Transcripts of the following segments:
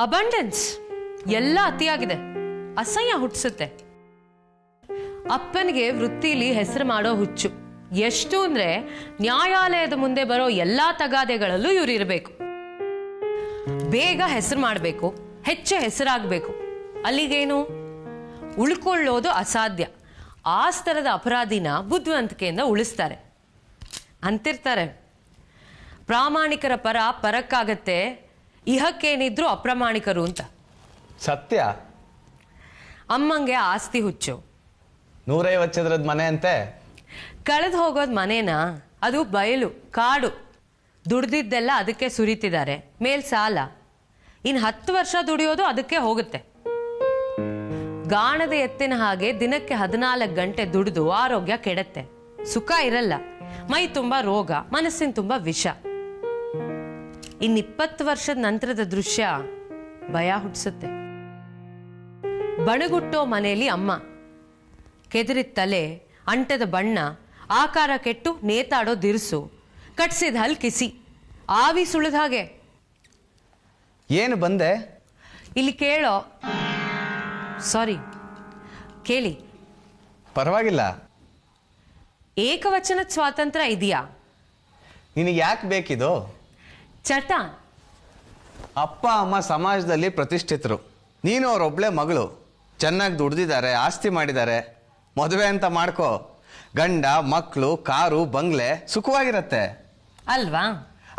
Abundance ಎಲ್ಲ ಅತಿಯಾಗಿದೆ, ಅಸಹ್ಯ ಹುಟ್ಟಿಸುತ್ತೆ. ಅಪ್ಪನಿಗೆ ವೃತ್ತಿಲಿ ಹೆಸರು ಮಾಡೋ ಹುಚ್ಚು. ಎಷ್ಟು ಅಂದ್ರೆ ನ್ಯಾಯಾಲಯದ ಮುಂದೆ ಬರೋ ಎಲ್ಲಾ ತಗಾದೆಗಳಲ್ಲೂ ಇವ್ರು ಇರಬೇಕು. ಬೇಗ ಹೆಸರು ಮಾಡಬೇಕು, ಹೆಚ್ಚು ಹೆಸರಾಗಬೇಕು. ಅಲ್ಲಿಗೇನು ಉಳ್ಕೊಳ್ಳೋದು ಅಸಾಧ್ಯ. ಆ ಸ್ತರದ ಅಪರಾಧಿನ ಬುದ್ಧಿವಂತಿಕೆಯಿಂದ ಉಳಿಸ್ತಾರೆ ಅಂತಿರ್ತಾರೆ. ಪ್ರಾಮಾಣಿಕರ ಪರ ಪರಕ್ಕಾಗತ್ತೆ, ಇಹಕ್ಕೇನಿದ್ರು ಅಪ್ರಾಮಾಣಿಕರು ಅಂತ. ಸತ್ಯ. ಅಮ್ಮಂಗೆ ಆಸ್ತಿ ಹುಚ್ಚು. 150 ಚದರದ ಮನೆ ಅಂತೆ. ಕಳೆದು ಹೋಗೋದು ಮನೇನ? ಅದು ಬಯಲು, ಕಾಡು. ದುಡ್ದಿದ್ದೆಲ್ಲ ಅದಕ್ಕೆ ಸುರಿತಿದ್ದಾರೆ, ಮೇಲ್ ಸಾಲ. ಇನ್ನು 10 ವರ್ಷ ದುಡಿಯೋದು ಅದಕ್ಕೆ ಹೋಗುತ್ತೆ. ಗಾಣದ ಎತ್ತಿನ ಹಾಗೆ ದಿನಕ್ಕೆ 14 ಗಂಟೆ ದುಡಿದು ಆರೋಗ್ಯ ಕೆಡತ್ತೆ. ಸುಖ ಇರಲ್ಲ, ಮೈ ತುಂಬಾ ರೋಗ, ಮನಸ್ಸಿನ ತುಂಬಾ ವಿಷ. ಇನ್ನು 20 ವರ್ಷದ ನಂತರದ ದೃಶ್ಯ ಭಯ ಹುಟ್ಟಿಸುತ್ತೆ. ಬಣಗುಟ್ಟೋ ಮನೆಯಲ್ಲಿ ಅಮ್ಮ, ಕೆದರಿದ ತಲೆ, ಅಂಟದ ಬಣ್ಣ, ಆಕಾರ ಕೆಟ್ಟು ನೇತಾಡೋ ದಿರ್ಸು, ಕಟ್ಸಿದ ಹಲ್ ಕಿಸಿ, ಆವಿ ಸುಳಿದ ಹಾಗೆ. ಏನು ಬಂದೆ? ಇಲ್ಲಿ ಕೇಳೋ. ಸಾರಿ, ಕೇಳಿ. ಪರವಾಗಿಲ್ಲ. ಏಕವಚನದ ಸ್ವಾತಂತ್ರ್ಯ ಇದೆಯಾ? ನಿನಗೆ ಯಾಕೆ ಬೇಕಿದು? ಚಟ. ಅಪ್ಪ ಅಮ್ಮ ಸಮಾಜದಲ್ಲಿ ಪ್ರತಿಷ್ಠಿತರು, ನೀನು ಅವರೊಬ್ಳೆ ಮಗಳು. ಚೆನ್ನಾಗಿ ದುಡ್ದಿದ್ದಾರೆ, ಆಸ್ತಿ ಮಾಡಿದ್ದಾರೆ. ಮದುವೆ ಅಂತ ಮಾಡ್ಕೋ, ಗಂಡ ಮಕ್ಕಳು, ಕಾರು, ಬಂಗ್ಲೆ, ಸುಖವಾಗಿರತ್ತೆ ಅಲ್ವಾ?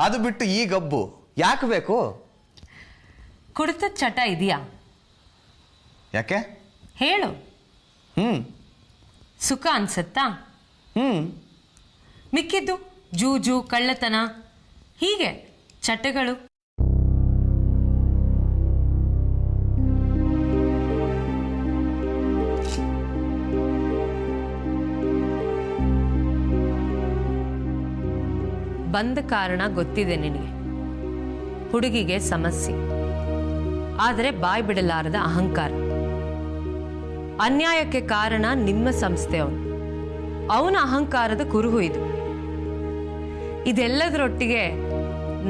ಅದು ಬಿಟ್ಟು ಈ ಗಬ್ಬು ಯಾಕೆ ಬೇಕು? ಕುಡಿತದ ಚಟ ಇದೆಯಾ? ಯಾಕೆ ಹೇಳು. ಸುಖ ಅನ್ಸತ್ತಾ? ಮಿಕ್ಕಿದ್ದು ಜೂಜು, ಕಳ್ಳತನ, ಹೀಗೆ ಚಟಗಳು. ಬಂದ ಕಾರಣ ಗೊತ್ತಿದೆ ನಿನಗೆ. ಹುಡುಗಿಗೆ ಸಮಸ್ಯೆ, ಆದರೆ ಬಾಯ್ ಬಿಡಲಾರದ ಅಹಂಕಾರ. ಅನ್ಯಾಯಕ್ಕೆ ಕಾರಣ ನಿಮ್ಮ ಸಂಸ್ಥೆ. ಅವನ ಅಹಂಕಾರದ ಕುರುಹು ಇದು. ಇದೆಲ್ಲದರೊಟ್ಟಿಗೆ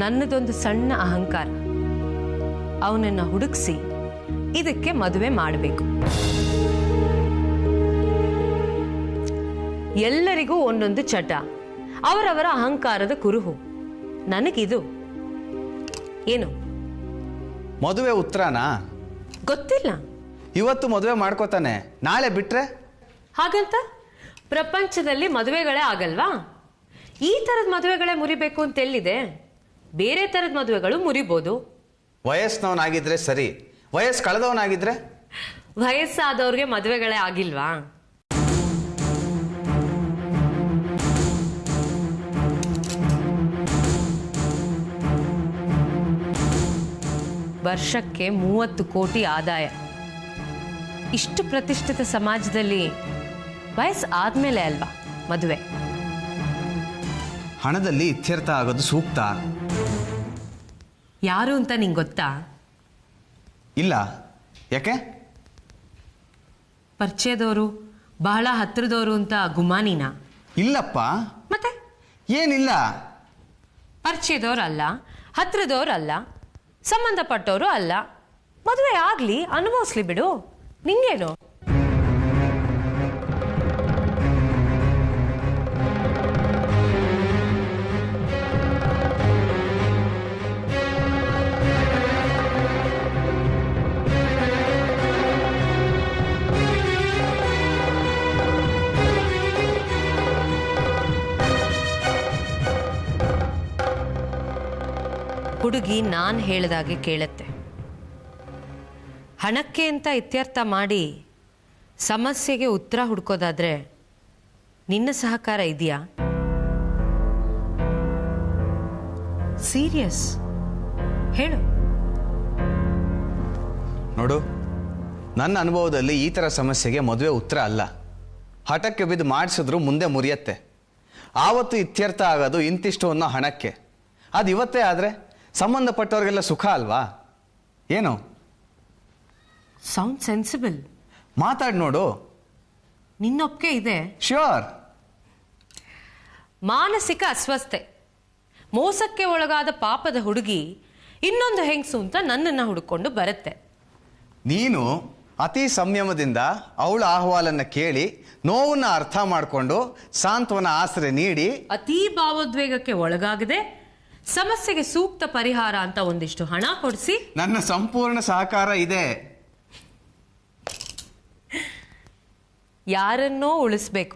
ನನ್ನದೊಂದು ಸಣ್ಣ ಅಹಂಕಾರ. ಅವನನ್ನ ಹುಡುಕಿಸಿ ಇದಕ್ಕೆ ಮದುವೆ ಮಾಡಬೇಕು. ಎಲ್ಲರಿಗೂ ಒಂದೊಂದು ಚಟ, ಅವರವರ ಅಹಂಕಾರದ ಕುರುಹು. ನನಗಿದು ಏನು? ಮದುವೆ ಉತ್ತರನಾ? ಗೊತ್ತಿಲ್ಲ. ಇವತ್ತು ಮದುವೆ ಮಾಡ್ಕೋತಾನೆ, ನಾಳೆ ಬಿಟ್ರೆ? ಹಾಗಂತ ಪ್ರಪಂಚದಲ್ಲಿ ಮದುವೆಗಳೇ ಆಗಲ್ವಾ? ಈ ತರದ ಮದುವೆಗಳೇ ಮುರಿಬೇಕು ಅಂತ ಎಲ್ಲಿದೆ? ಬೇರೆ ತರದ ಮದುವೆಗಳು ಮುರಿಬೋದು. ವಯಸ್ಸಿನವನಾಗಿದ್ರೆ ಸರಿ, ವಯಸ್ಸು ಕಳೆದವನಾಗಿದ್ರೆ? ವಯಸ್ಸಾದವ್ರಿಗೆ ಮದುವೆಗಳೇ ಆಗಿಲ್ವಾ? ವರ್ಷಕ್ಕೆ 30 ಕೋಟಿ ಆದಾಯ. ಇಷ್ಟು ಪ್ರತಿಷ್ಠಿತ ಸಮಾಜದಲ್ಲಿ ವಯಸ್ಸು ಆದ್ಮೇಲೆ ಅಲ್ವಾ ಮದುವೆ? ಹಣದಲ್ಲಿ ಇತ್ಯರ್ಥ ಆಗೋದು ಸೂಕ್ತ. ಯಾರು ಅಂತ ನಿಂಗೆ ಗೊತ್ತಾ? ಇಲ್ಲ. ಯಾಕೆ? ಪರಿಚಯದವರು, ಬಹಳ ಹತ್ರದವರು ಅಂತ ಗುಮಾನಿನ? ಇಲ್ಲಪ್ಪ. ಮತ್ತೆ ಏನಿಲ್ಲ. ಪರಿಚಯದವ್ರಲ್ಲ, ಹತ್ರದವ್ರಲ್ಲ, ಸಂಬಂಧಪಟ್ಟವರು ಅಲ್ಲ. ಮದುವೆ ಆಗ್ಲಿ, ಅನುಭವಿಸ್ಲಿ ಬಿಡು, ನಿಂಗೇನು? ಹುಡುಗಿ ನಾನು ಹೇಳಿದಾಗೆ ಕೇಳುತ್ತೆ. ಹಣಕ್ಕೆ ಅಂತ ಇತ್ಯರ್ಥ ಮಾಡಿ ಸಮಸ್ಯೆಗೆ ಉತ್ತರ ಹುಡ್ಕೋದಾದ್ರೆ ನಿನ್ನ ಸಹಕಾರ ಇದೆಯಾ? ಸೀರಿಯಸ್ ಹೇಳು. ನೋಡು, ನನ್ನ ಅನುಭವದಲ್ಲಿ ಈ ಥರ ಸಮಸ್ಯೆಗೆ ಮದುವೆ ಉತ್ತರ ಅಲ್ಲ. ಹಠಕ್ಕೆ ಬಿದ್ದು ಮಾಡಿಸಿದ್ರು ಮುಂದೆ ಮುರಿಯತ್ತೆ. ಆವತ್ತು ಇತ್ಯರ್ಥ ಆಗೋದು ಇಂತಿಷ್ಟು ಅನ್ನೋ ಹಣಕ್ಕೆ. ಅದು ಇವತ್ತೇ ಆದರೆ ಸಂಬಂಧಪಟ್ಟವ್ರಿಗೆಲ್ಲ ಸುಖ ಅಲ್ವಾ? ಏನು? Sound sensible. ಮಾತಾಡಿ ನೋಡು. ನಿನ್ನೊಪ್ಪಿಗೆ ಇದೆ? ಶ್ಯೂರ್. ಮಾನಸಿಕ ಅಸ್ವಸ್ಥೆ, ಮೋಸಕ್ಕೆ ಒಳಗಾದ ಪಾಪದ ಹುಡುಗಿ ಇನ್ನೊಂದು ಹೆಂಗಸು ಅಂತ ನನ್ನನ್ನು ಹುಡುಕೊಂಡು ಬರುತ್ತೆ. ನೀನು ಅತಿ ಸಂಯಮದಿಂದ ಅವಳ ಅಹವಾಲನ್ನು ಕೇಳಿ ನೋವನ್ನು ಅರ್ಥ ಮಾಡಿಕೊಂಡು ಸಾಂತ್ವನ ಆಸರೆ ನೀಡಿ ಅತೀ ಭಾವೋದ್ವೇಗಕ್ಕೆ ಒಳಗಾಗದೆ ಸಮಸ್ಯೆಗೆ ಸೂಕ್ತ ಪರಿಹಾರ ಅಂತ ಒಂದಿಷ್ಟು ಹಣ ಕೊಡಿಸಿ ನನ್ನ ಸಂಪೂರ್ಣ ಸಹಕಾರ ಇದೆ. ಯಾರನ್ನೋ ಉಳಿಸ್ಬೇಕು,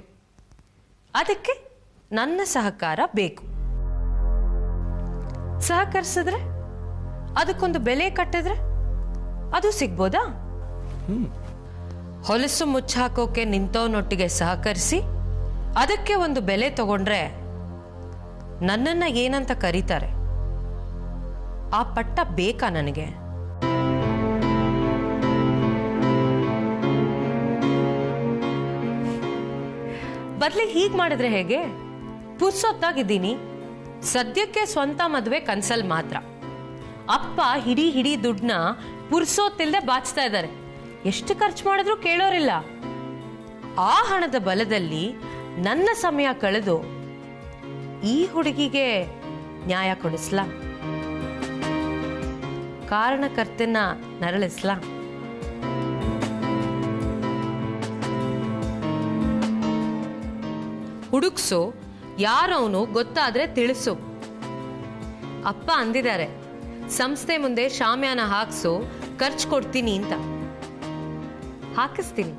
ಅದಕ್ಕೆ ನನ್ನ ಸಹಕಾರ ಬೇಕು. ಸಹಕರಿಸಿದ್ರೆ ಅದಕ್ಕೊಂದು ಬೆಲೆ ಕಟ್ಟಿದ್ರೆ ಅದು ಸಿಗ್ಬೋದಾ? ಹೊಲಸು ಮುಚ್ಚಾಕೋಕೆ ನಿಂತವನೊಟ್ಟಿಗೆ ಸಹಕರಿಸಿ ಅದಕ್ಕೆ ಒಂದು ಬೆಲೆ ತಗೊಂಡ್ರೆ ನನ್ನನ್ನ ಏನಂತ ಕರೀತಾರೆ? ಆ ಪಟ್ಟ ಬೇಕಾ ನನಗೆ? ಬದ್ಲಿ ಹೀಗ್ ಮಾಡಿದ್ರೆ ಹೇಗೆ? ಪುರ್ಸೊತ್ತಾಗಿದ್ದೀನಿ, ಸದ್ಯಕ್ಕೆ ಸ್ವಂತ ಮದುವೆ ಕನ್ಸಲ್ ಮಾತ್ರ. ಅಪ್ಪ ಹಿಡಿ ದುಡ್ಡನ್ನ ಪುರ್ಸೊತ್ತಿಲ್ದೆ ಬಾಚ್ತಾ ಇದ್ದಾರೆ. ಎಷ್ಟು ಖರ್ಚು ಮಾಡಿದ್ರು ಕೇಳೋರಿಲ್ಲ. ಆ ಹಣದ ಬಲದಲ್ಲಿ ನನ್ನ ಸಮಯ ಕಳೆದು ಈ ಹುಡುಗಿಗೆ ನ್ಯಾಯ ಕೊಡಿಸ್ಲಾ? ಕಾರಣಕರ್ತನ ನರಳಿಸ್ಲಾ? ಹುಡುಕ್ಸು, ಯಾರವನು ಗೊತ್ತಾದ್ರೆ ತಿಳಿಸು. ಅಪ್ಪ ಅಂದಿದ್ದಾರೆ, ಸಂಸ್ಥೆ ಮುಂದೆ ಶಾಮ್ಯಾನ ಹಾಕ್ಸು, ಖರ್ಚು ಕೊಡ್ತೀನಿ ಅಂತ. ಹಾಕಿಸ್ತೀನಿ,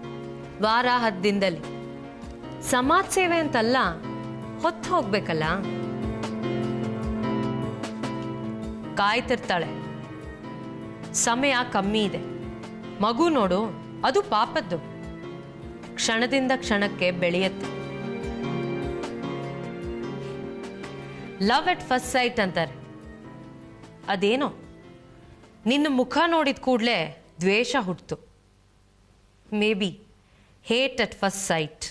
ವಾರ 10 ದಿನದಲ್ಲಿ. ಸಮಾಜ ಸೇವೆ ಅಂತಲ್ಲ, ಹೊತ್ತು ಹೋಗ್ಬೇಕಲ್ಲ. ಕಾಯ್ತಿರ್ತಾಳೆ. ಸಮಯ ಕಮ್ಮಿ ಇದೆ. ಮಗು ನೋಡು, ಅದು ಪಾಪದ್ದು. ಕ್ಷಣದಿಂದ ಕ್ಷಣಕ್ಕೆ ಬೆಳೆಯತ್ತೆ. ಲವ್ ಎಟ್ ಫಸ್ಟ್ ಸೈಟ್ ಅಂತಾರೆ. ಅದೇನೋ ನಿನ್ನ ಮುಖ ನೋಡಿದ ಕೂಡಲೇ ದ್ವೇಷ ಹುಟ್ಟಿತು. Maybe hate at first sight.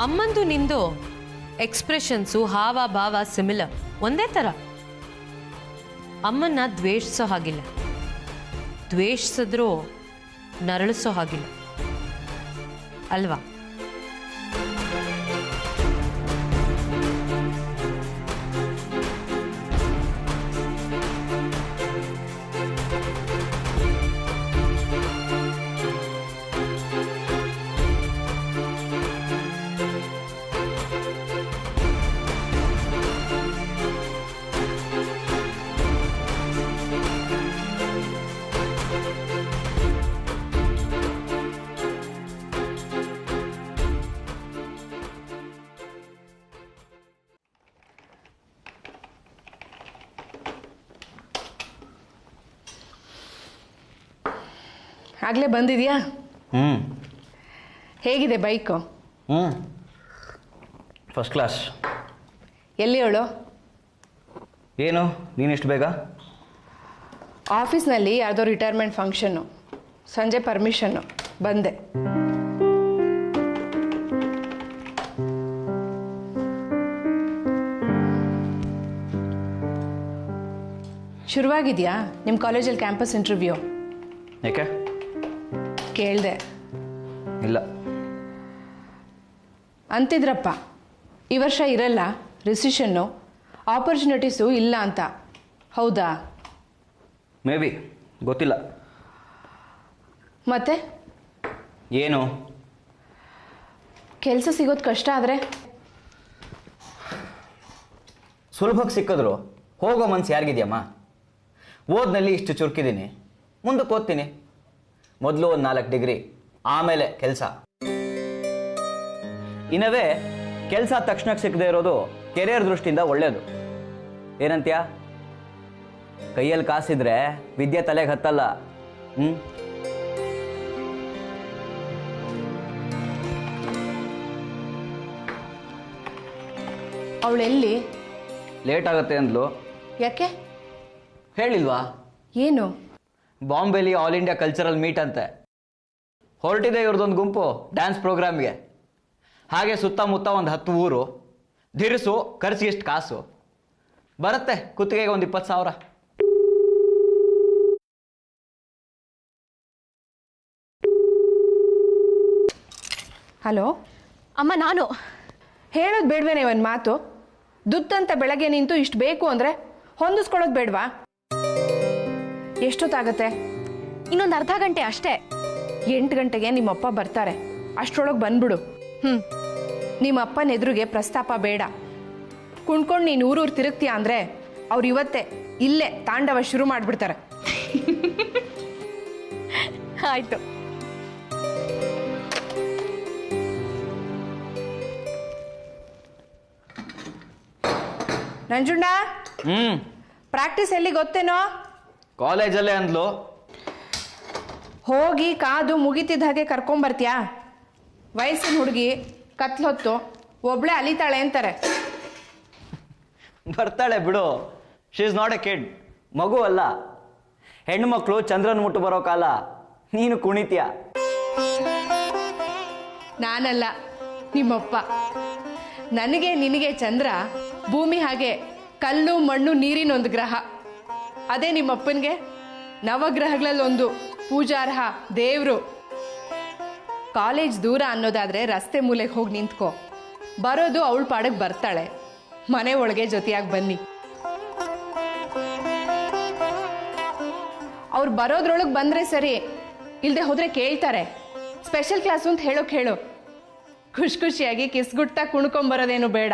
ಅಮ್ಮಂದು ನಿಂದು ಎಕ್ಸ್ಪ್ರೆಷನ್ಸು, ಹಾವ ಭಾವ ಸಿಮಿಲರ್, ಒಂದೇ ಥರ. ಅಮ್ಮನ್ನ ದ್ವೇಷಿಸೋ ಹಾಗಿಲ್ಲ, ದ್ವೇಷಿಸಿದ್ರೂ ನರಳಿಸೋ ಹಾಗಿಲ್ಲ ಅಲ್ವಾ? ಆಗಲೇ ಬಂದಿದೆಯಾ? ಹೇಗಿದೆ ಬೈಕು? First class. ಎಲ್ಲಿ ಹೇಳು? ಏನು ನೀನಿಷ್ಟು ಬೇಗ? ಆಫೀಸ್ನಲ್ಲಿ ಯಾವುದೋ ರಿಟೈರ್ಮೆಂಟ್ ಫಂಕ್ಷನ್ನು, ಸಂಜೆ ಪರ್ಮಿಷನ್ನು, ಬಂದೆ. ಶುರುವಾಗಿದೆಯಾ ನಿಮ್ಮ ಕಾಲೇಜಲ್ಲಿ ಕ್ಯಾಂಪಸ್ ಇಂಟರ್ವ್ಯೂ? ಯಾಕೆ? ಕೇಳಿದೆ. ಇಲ್ಲ ಅಂತಿದ್ರಪ್ಪ, ಈ ವರ್ಷ ಇರಲ್ಲ, ರಿಸಿಷನ್ನು, ಆಪರ್ಚುನಿಟೀಸು ಇಲ್ಲ ಅಂತ. ಹೌದಾ? ಮೇ ಬಿ, ಗೊತ್ತಿಲ್ಲ. ಮತ್ತೆ ಏನು? ಕೆಲಸ ಸಿಗೋದು ಕಷ್ಟ ಆದರೆ? ಸುಲಭಕ್ಕೆ ಸಿಕ್ಕಿದ್ರು ಹೋಗೋ ಮನ್ಸು ಯಾರಿಗಿದೆಯಮ್ಮ? ಓದ್ನಲ್ಲಿ ಇಷ್ಟು ಚುರುಕಿದ್ದೀನಿ, ಮುಂದಕ್ಕೆ ಓದ್ತೀನಿ. ಮೊದಲು ಒಂದು 4 ಡಿಗ್ರಿ, ಆಮೇಲೆ ಕೆಲಸ. ಇನ್ನವೇ ಕೆಲಸ ತಕ್ಷಣಕ್ಕೆ ಸಿಕ್ಕದೆ ಇರೋದು ಕೆರಿಯರ್ ದೃಷ್ಟಿಯಿಂದ ಒಳ್ಳೆಯದು. ಏನಂತ್ಯ? ಕೈಯಲ್ಲಿ ಕಾಸಿದ್ರೆ ವಿದ್ಯೆ ತಲೆಗೆ ಹತ್ತಲ್ಲ. ಅವಳೆಲ್ಲಿ? ಲೇಟ್ ಆಗುತ್ತೆ ಅಂದ್ಲು. ಯಾಕೆ? ಹೇಳಿಲ್ವಾ? ಏನು? ಬಾಂಬೆಲಿ ಆಲ್ ಇಂಡಿಯಾ ಕಲ್ಚರಲ್ ಮೀಟ್ ಅಂತೆ. ಹೊರಟಿದೆ ಇವ್ರದ್ದೊಂದು ಗುಂಪು ಡ್ಯಾನ್ಸ್ ಪ್ರೋಗ್ರಾಮ್ಗೆ. ಹಾಗೆ ಸುತ್ತಮುತ್ತ ಒಂದು 10 ಊರು. ಧಿರಿಸು, ಖರ್ಚಿಗೆ ಇಷ್ಟು ಕಾಸು ಬರುತ್ತೆ. ಕುತ್ತಿಗೆಗೆ ಒಂದು 20,000. ಹಲೋ, ಅಮ್ಮ ನಾನು ಹೇಳೋದು ಬೇಡವೇನೆ ಒಂದು ಮಾತು. ದುತ್ತಂತ ಬೆಳಗ್ಗೆ ನಿಂತು ಇಷ್ಟು ಬೇಕು ಅಂದರೆ ಹೊಂದಿಸ್ಕೊಳ್ಳೋದು ಬೇಡವಾ? ಎಷ್ಟೊತ್ತಾಗತ್ತೆ? ಇನ್ನೊಂದು ಅರ್ಧ ಗಂಟೆ ಅಷ್ಟೇ. 8 ಗಂಟೆಗೆ ನಿಮ್ಮಪ್ಪ ಬರ್ತಾರೆ, ಅಷ್ಟರೊಳಗೆ ಬಂದ್ಬಿಡು. ನಿಮ್ಮ ಅಪ್ಪನ ಎದುರಿಗೆ ಪ್ರಸ್ತಾಪ ಬೇಡ. ಕುಣ್ಕೊಂಡು ನೀನು ಊರೂರು ತಿರುಗ್ತೀಯ ಅಂದರೆ ಅವ್ರು ಇವತ್ತೇ ಇಲ್ಲೇ ತಾಂಡವ ಶುರು ಮಾಡಿಬಿಡ್ತಾರೆ. ಆಯ್ತು. ನಂಜುಂಡ, ಪ್ರಾಕ್ಟೀಸ್ ಎಲ್ಲಿ ಗೊತ್ತೇನೋ? ಕಾಲೇಜಲ್ಲೇ ಅಂದ್ಲು. ಹೋಗಿ ಕಾದು ಮುಗಿತಿದ್ದ ಹಾಗೆ ಕರ್ಕೊಂಬರ್ತೀಯಾ? ವಯಸ್ಸಿನ ಹುಡುಗಿ ಕತ್ಲೊತ್ತು ಒಬ್ಳೆ ಅಲಿತಾಳೆ ಅಂತಾರೆ. ಬರ್ತಾಳೆ ಬಿಡು. She is not A kid. ಮಗು ಅಲ್ಲ. ಹೆಣ್ಮಕ್ಳು ಚಂದ್ರನ್ ಮುಟ್ಟು ಬರೋ ಕಾಲ. ನೀನು ಕುಣಿತೀಯ. ನಾನಲ್ಲ, ನಿಮ್ಮಪ್ಪ. ನನಗೆ ನಿನಗೆ ಚಂದ್ರ ಭೂಮಿ ಹಾಗೆ ಕಲ್ಲು ಮಣ್ಣು ನೀರಿನೊಂದು ಗ್ರಹ. ಅದೇ ನಿಮ್ಮಪ್ಪನಿಗೆ ನವಗ್ರಹಗಳಲ್ಲೊಂದು ಪೂಜಾರ್ಹ ದೇವರು. ಕಾಲೇಜ್ ದೂರ ಅನ್ನೋದಾದ್ರೆ ರಸ್ತೆ ಮೂಲೆಗೆ ಹೋಗಿ ನಿಂತ್ಕೋ. ಬರೋದು ಅವಳ ಪಾಡಕ್ಕೆ ಬರ್ತಾಳೆ. ಮನೆ ಒಳಗೆ ಜೊತೆಯಾಗಿ ಬನ್ನಿ. ಅವ್ರು ಬರೋದ್ರೊಳಗೆ ಬಂದರೆ ಸರಿ, ಇಲ್ಲದೆ ಹೋದರೆ ಕೇಳ್ತಾರೆ. ಸ್ಪೆಷಲ್ ಕ್ಲಾಸು ಅಂತ ಹೇಳು. ಖುಷಿ ಖುಷಿಯಾಗಿ ಕಿಸ್ಗುಟ್ಟ ಕುಣ್ಕೊಂಬರೋದೇನು ಬೇಡ.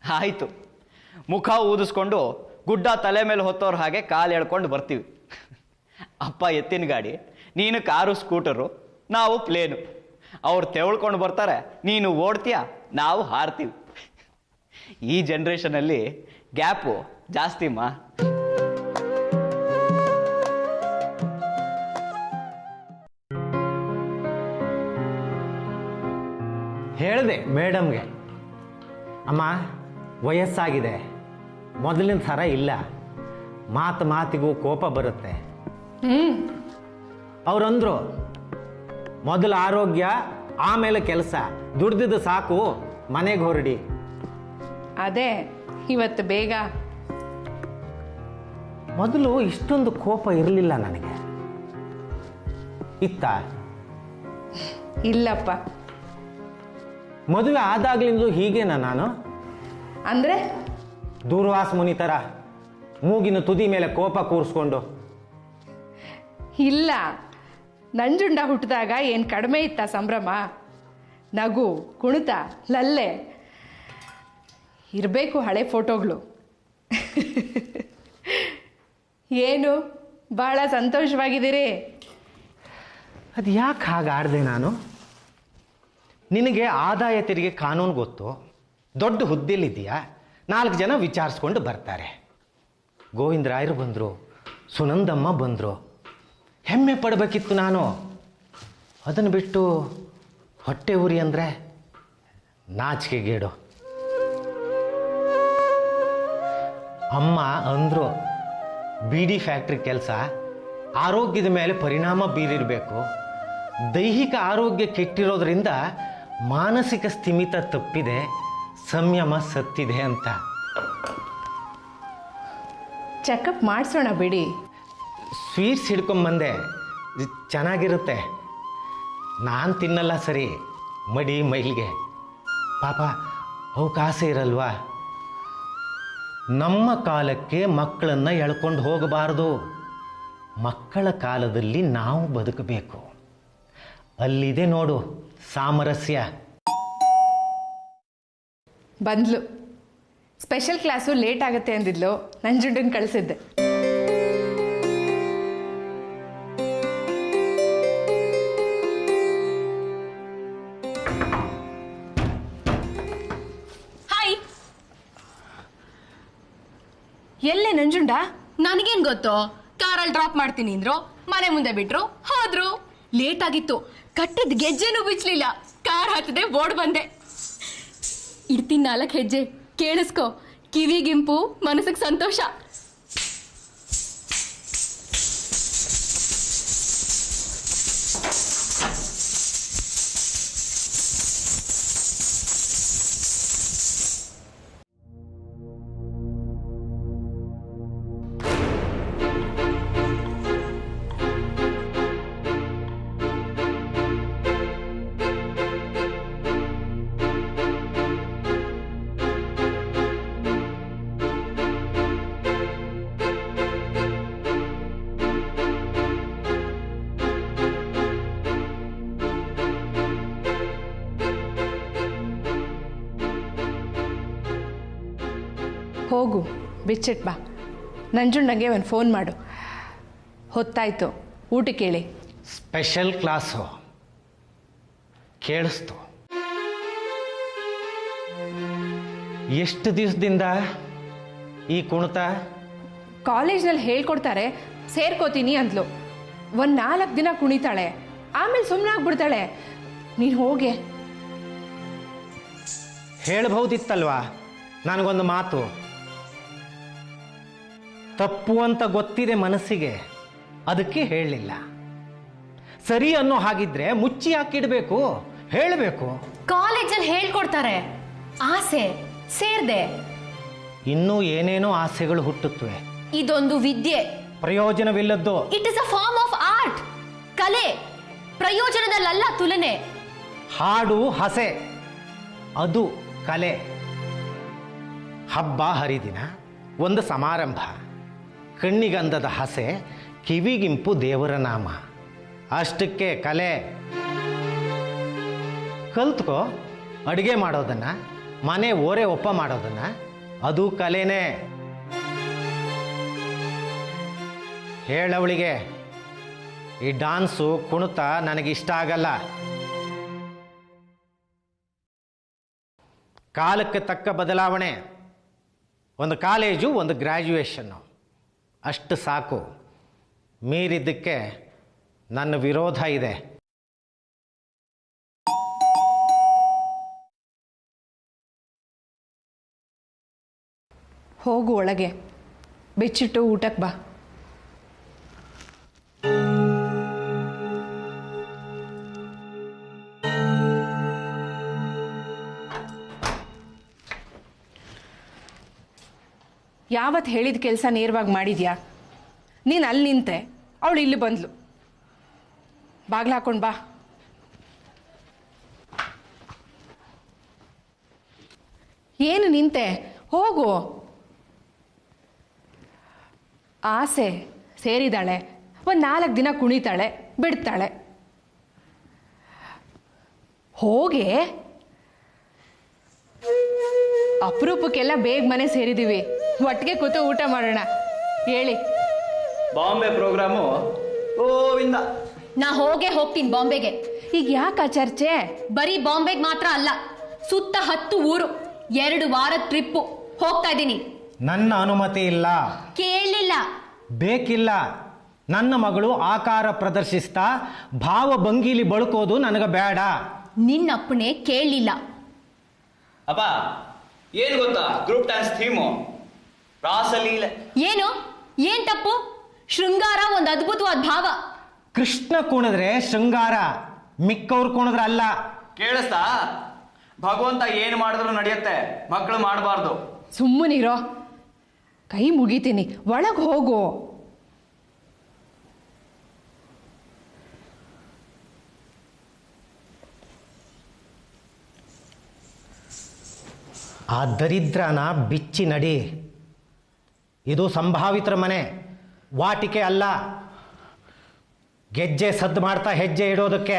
ಆಯಿತು. ಮುಖ ಊದಿಸ್ಕೊಂಡು ಗುಡ್ಡ ತಲೆ ಮೇಲೆ ಹೊತ್ತವ್ರ ಹಾಗೆ ಕಾಲು ಎಳ್ಕೊಂಡು ಬರ್ತೀವಿ. ಅಪ್ಪ ಎತ್ತಿನ ಗಾಡಿ, ನೀನು ಕಾರು ಸ್ಕೂಟರು, ನಾವು ಪ್ಲೇನು. ಅವ್ರು ತೆವಳ್ಕೊಂಡು ಬರ್ತಾರೆ, ನೀನು ಓಡ್ತೀಯ, ನಾವು ಹಾರ್ತೀವಿ. ಈ ಜನ್ರೇಷನಲ್ಲಿ ಗ್ಯಾಪು ಜಾಸ್ತಿಮ್ಮ. ಹೇಳಿದೆ ಮೇಡಮ್ಗೆ, ಅಮ್ಮ ವಯಸ್ಸಾಗಿದೆ, ಮೊದಲಿನ ಥರ ಇಲ್ಲ, ಮಾತಿಗೂ ಕೋಪ ಬರುತ್ತೆ. ಅವರಂದ್ರು ಮೊದಲು ಆರೋಗ್ಯ, ಆಮೇಲೆ ಕೆಲಸ, ದುಡ್ದಿದ್ದು ಸಾಕು, ಮನೆಗೆ ಹೊರಡಿ. ಅದೇ ಇವತ್ತು ಬೇಗ. ಮೊದಲು ಇಷ್ಟೊಂದು ಕೋಪ ಇರಲಿಲ್ಲ ನನಗೆ. ಇತ್ತ? ಇಲ್ಲಪ್ಪ. ಮದುವೆ ಆದಾಗ್ಲಿಂದ ಹೀಗೇನಾ ನಾನು? ಅಂದರೆ ದೂರ್ವಾಸ ಮುನಿ ಥರ ಮೂಗಿನ ತುದಿ ಮೇಲೆ ಕೋಪ ಕೂರಿಸ್ಕೊಂಡು? ಇಲ್ಲ, ನಂಜುಂಡ ಹುಟ್ಟಿದಾಗ ಏನು ಕಡಿಮೆ ಇತ್ತ ಸಂಭ್ರಮ? ನಗು, ಕುಣಿತ, ಲಲ್ಲೆ ಇರಬೇಕು. ಹಳೆ ಫೋಟೋಗಳು. ಏನು ಭಾಳ ಸಂತೋಷವಾಗಿದ್ದೀರಿ? ಅದು ಯಾಕೆ ಹಾಗಾಡಿದೆ ನಾನು? ನಿನಗೆ ಆದಾಯ ತೆರಿಗೆ ಕಾನೂನು ಗೊತ್ತು, ದೊಡ್ಡ ಹುದ್ದೆಲಿದ್ದೀಯಾ, 4 ಜನ ವಿಚಾರಿಸ್ಕೊಂಡು ಬರ್ತಾರೆ. ಗೋವಿಂದರಾಯರು ಬಂದರು, ಸುನಂದಮ್ಮ ಬಂದರು, ಹೆಮ್ಮೆ ಪಡಬೇಕಿತ್ತು ನಾನು. ಅದನ್ನು ಬಿಟ್ಟು ಹೊಟ್ಟೆ ಉರಿ ಅಂದರೆ ನಾಚಿಕೆಗೇಡು. ಅಮ್ಮ ಅಂದರು, ಬೀಡಿ ಫ್ಯಾಕ್ಟ್ರಿ ಕೆಲಸ ಆರೋಗ್ಯದ ಮೇಲೆ ಪರಿಣಾಮ ಬೀರಿರಬೇಕು, ದೈಹಿಕ ಆರೋಗ್ಯ ಕೆಟ್ಟಿರೋದ್ರಿಂದ ಮಾನಸಿಕ ಸ್ಥಿಮಿತ ತಪ್ಪಿದೆ, ಸಂಯಮ ಸತ್ತಿದೆ ಅಂತ. ಚೆಕಪ್ ಮಾಡಿಸೋಣ ಬಿಡಿ. ಸ್ವೀಟ್ಸ್ ಹಿಡ್ಕೊಂಬಂದೆ, ಚೆನ್ನಾಗಿರುತ್ತೆ. ನಾನು ತಿನ್ನಲ್ಲ ಸರಿ, ಮಡಿ ಮೈಲಿಗೆ ಪಾಪ ಅವಕಾಶ ಇರಲ್ವಾ? ನಮ್ಮ ಕಾಲಕ್ಕೆ ಮಕ್ಕಳನ್ನು ಎಳ್ಕೊಂಡು ಹೋಗಬಾರ್ದು. ಮಕ್ಕಳ ಕಾಲದಲ್ಲಿ ನಾವು ಬದುಕಬೇಕು. ಅಲ್ಲಿದೆ ನೋಡು ಸಾಮರಸ್ಯ. ಬಂದ್ಲು. ಸ್ಪೆಷಲ್ ಕ್ಲಾಸು ಲೇಟ್ ಆಗುತ್ತೆ ಅಂದಿದ್ಲು, ನಂಜುಂಡನ್ ಕಳಿಸಿದ್ದೆ. ಹಾಯ್. ಎಲ್ಲೇ ನಂಜುಂಡ? ನನಗೇನ್ ಗೊತ್ತು? ಕಾರಲ್ಲಿ ಡ್ರಾಪ್ ಮಾಡ್ತೀನಿ ಅಂದ್ರು, ಮನೆ ಮುಂದೆ ಬಿಟ್ರು, ಹೋದ್ರು. ಲೇಟ್ ಆಗಿತ್ತು, ಕಟ್ಟಿದ ಗೆಜ್ಜೆನೂ ಬಿಚ್ಚಲಿಲ್ಲ, ಕಾರ್ ಹತ್ತದೆ ಓಡ್ ಬಂದೆ. ಇಡ್ತೀನಿ 4 ಹೆಜ್ಜೆ, ಕೇಳಿಸ್ಕೊ. ಕಿವಿಗಿಂಪು, ಮನಸ್ಸಿಗೆ ಸಂತೋಷ. ಹೋಗು ಬಿಚ್ಚಿಟ್ ಬಾ. ನಂಜುಂಡಂಗೆ ಒಂದು ಫೋನ್ ಮಾಡು. ಹೊತ್ತಾಯ್ತು, ಊಟಕ್ಕೆ ಹೇಳಿ. ಸ್ಪೆಷಲ್ ಕ್ಲಾಸು ಕೇಳಿಸ್ತು. ಎಷ್ಟು ದಿವಸದಿಂದ ಈ ಕುಣಿತ? ಕಾಲೇಜ್ನಲ್ಲಿ ಹೇಳ್ಕೊಡ್ತಾರೆ, ಸೇರ್ಕೋತೀನಿ ಅಂದ್ಲು. ಒಂದು 4 ದಿನ ಕುಣಿತಾಳೆ, ಆಮೇಲೆ ಸುಮ್ಮನಾಗ್ಬಿಡ್ತಾಳೆ. ನೀನು ಹೋಗೆ. ಹೇಳ್ಬಹುದಿತ್ತಲ್ವಾ ನನಗೊಂದು ಮಾತು. ತಪ್ಪು ಅಂತ ಗೊತ್ತಿದೆ ಮನಸ್ಸಿಗೆ, ಅದಕ್ಕೆ ಹೇಳಲಿಲ್ಲ. ಸರಿ ಅನ್ನೋ ಹಾಗಿದ್ರೆ ಮುಚ್ಚಿ ಹಾಕಿಡ್ಬೇಕು, ಹೇಳಬೇಕು. ಕಾಲೇಜಲ್ಲಿ ಹೇಳ್ಕೊಡ್ತಾರೆ, ಆಸೆ ಸೇರ್ದೆ. ಇನ್ನೂ ಏನೇನೋ ಆಸೆಗಳು ಹುಟ್ಟುತ್ತವೆ. ಇದೊಂದು ವಿದ್ಯೆ, ಪ್ರಯೋಜನವಿಲ್ಲದ್ದು. It is a form of art. ಕಲೆ ಪ್ರಯೋಜನದಲ್ಲ ತುಲನೆ. ಹಾಡು ಹಸೆ, ಅದು ಕಲೆ. ಹಬ್ಬ ಹರಿದಿನ, ಒಂದು ಸಮಾರಂಭ, ಕಣ್ಣಿಗಂದದ ಹಸೆ, ಕಿವಿಗಿಂಪು ದೇವರ ನಾಮ, ಅಷ್ಟಕ್ಕೆ ಕಲೆ. ಕಲ್ತ್ಕೋ ಅಡುಗೆ ಮಾಡೋದನ್ನ, ಮನೆ ಓರೆ ಒಪ್ಪ ಮಾಡೋದನ್ನ, ಅದು ಕಲೆನೇ. ಹೇಳವಳಿಗೆ ಈ ಡಾನ್ಸು ಕುಣಿತ ನನಗಿಷ್ಟ ಆಗಲ್ಲ. ಕಾಲಕ್ಕೆ ತಕ್ಕ ಬದಲಾವಣೆ. ಒಂದು ಕಾಲೇಜು, ಒಂದು ಗ್ರ್ಯಾಜುಯೇಷನ್ನು, ಅಷ್ಟು ಸಾಕು. ಮೀರಿದ್ದಕ್ಕೆ ನನ್ನ ವಿರೋಧ ಇದೆ. ಹೋಗು ಒಳಗೆ, ಬೆಚ್ಚಿಟ್ಟು ಊಟಕ್ಕೆ ಬಾ. ಯಾವತ್ತು ಹೇಳಿದ ಕೆಲಸ ನೇರವಾಗಿ ಮಾಡಿದ್ಯಾ? ನೀನು ಅಲ್ಲಿ ನಿಂತೆ, ಅವಳು ಇಲ್ಲಿ ಬಂದ್ಲು. ಬಾಗ್ಲು ಹಾಕೊಂಡು ಬಾ. ಏನು ನಿಂತೆ? ಹೋಗು. ಆಸೆ ಸೇರಿದಾಳೆ, ಒಂದು 4 ದಿನ ಕುಣಿತಾಳೆ, ಬಿಡ್ತಾಳೆ. ಹೋಗೆ. ಅಪರೂಪಕ್ಕೆಲ್ಲ ಬೇಗ ಮನೆ ಸೇರಿದ್ದೀವಿ, ಒಟ್ಟಿಗೆ ಕೂತು ಊಟ ಮಾಡೋಣ. ಹೇಳಿ. ಬಾಂಬೆ ಪ್ರೋಗ್ರಾಮು ಗೋವಿಂದ. ನಾ ಹೋಗ್ತೀನಿ ಬಾಂಬೆಗೆ. ಈಗ ಯಾಕೆ ಚರ್ಚೆ? ಬರೀ ಬಾಂಬೆಗೆ ಮಾತ್ರ ಅಲ್ಲ, ಸುತ್ತ 10 ಊರು, 2 ವಾರದ ಟ್ರಿಪ್ಪು ಹೋಗ್ತಾ ಇದ್ದೀನಿ. ನನ್ನ ಅನುಮತಿ ಇಲ್ಲ. ಕೇಳಲಿಲ್ಲ. ಬೇಕಿಲ್ಲ. ನನ್ನ ಮಗಳು ಆಕಾರ ಪ್ರದರ್ಶಿಸ್ತಾ ಭಾವ ಭಂಗಿಲಿ ಬಳುಕೋದು ನನಗೆ ಬೇಡ. ನಿನ್ನಪ್ಪಣೆ ಕೇಳಲಿಲ್ಲ. ಅಪ್ಪ ಏನು ಗೊತ್ತಾ, ಗ್ರೂಪ್ ಡ್ಯಾನ್ಸ್ ಥೀಮು ರಾಸಲೀಲೆ. ಏನ್ ತಪ್ಪು? ಶೃಂಗಾರ ಒಂದು ಅದ್ಭುತವಾದ ಭಾವ. ಕೃಷ್ಣ ಕುಣಿದ್ರೆ ಶೃಂಗಾರ, ಮಿಕ್ಕವ್ರು ಕುಣಿದ್ರೆ ಅಲ್ಲ. ಕೇಳಿಸ್ತಾ? ಭಗವಂತ ಏನು ಮಾಡಿದ್ರು ನಡೆಯುತ್ತೆ, ಮಕ್ಕಳು ಮಾಡಬಾರ್ದು. ಸುಮ್ಮನಿರೋ, ಕೈ ಮುಗಿತೀನಿ, ಒಳಗೆ ಹೋಗು. ಆ ದರಿದ್ರನ ಬಿಚ್ಚಿ ನಡಿ. ಇದು ಸಂಭಾವಿತರ ಮನೆ, ವಾಟಿಕೆ ಅಲ್ಲ. ಗೆಜ್ಜೆ ಸದ್ದು ಮಾಡ್ತಾ ಹೆಜ್ಜೆ ಇಡೋದಕ್ಕೆ.